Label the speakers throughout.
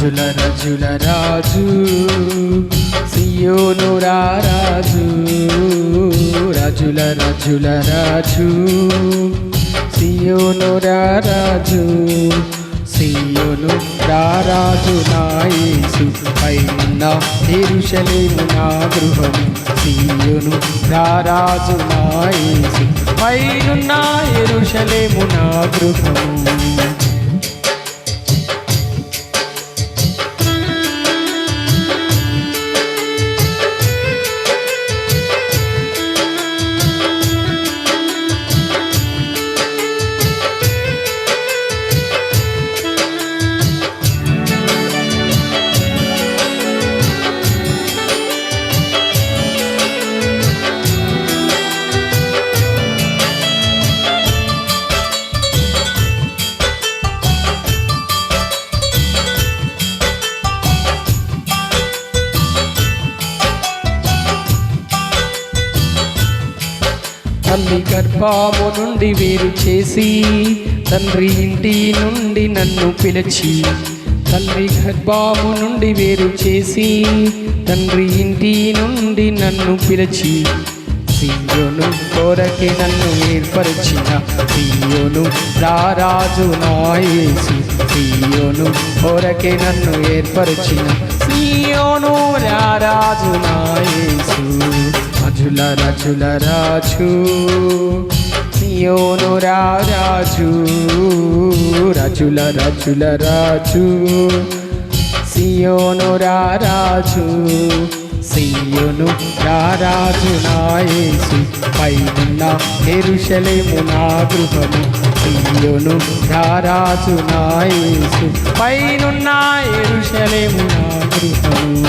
Speaker 1: రాజుల రాజుల రాజు సియోను రారాజు రాజుల రాజుల రాజు సియోను రారాజు సియోను రారాజు నా యేసు పైన యెరూషలేము నా గృహము సియోను రారాజు నా యేసు పైనున్న యెరూషలేము నా గృహము తల్లి గర్భము నుండి వేరు చేసి తండ్రి ఇంటి నుండి నన్ను పిలిచి తల్లి గర్భము నుండి వేరు చేసి తండ్రి ఇంటి నుండి నన్ను పిలిచి సియోను కొరకే నన్ను ఏర్పరిచిన సియోను రారాజు నా యేసు సియోను కొరకే నన్ను ఏర్పరిచిన సియోను రారాజు నా యేసు రాజుల రాజుల రాజు సియోను రారాజు రాజుల రాజుల రాజు సియోను రారాజు సియోను రారాజు నా యేసు పైనున్న యెరూషలేము నా గృహము సియోను రారాజు నా యేసు పైనున్న యెరూషలేము నా గృహము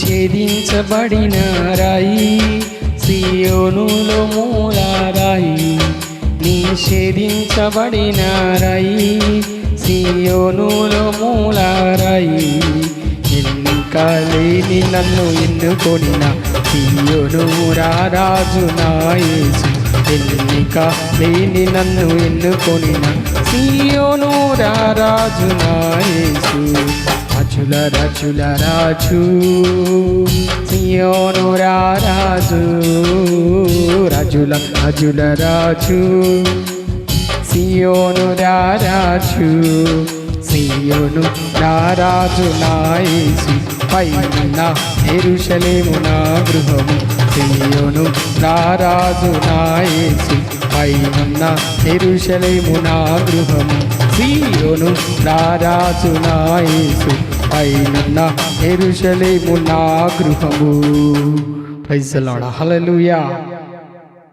Speaker 1: నిషేధించబడిన రాయి సియోనులో మూలరాయి నిషేధించబడిన రాయి సియోనులో మూలరాయి ఎన్నిక లేని నన్ను ఎన్నుకొనిన సియోను రారాజు నా యేసు ఎన్నిక లేని నన్ను ఎన్నుకొనిన సియోను రారాజు నా యేసు రాజుల రాజుల రాజు సియోను రారాజు రాజుల రాజుల రాజు సియోను రారాజు సియోను రారాజు నా యేసు పైనున్న యెరూషలేము నా గృహము సియోను రారాజు నా యేసు పైనున్న యెరూషలేము నా గృహము సియోను రారాజు నా యేసు పైనున్న యెరూషలేము నా గృహము. Praise the Lord. హల్లెలూయా.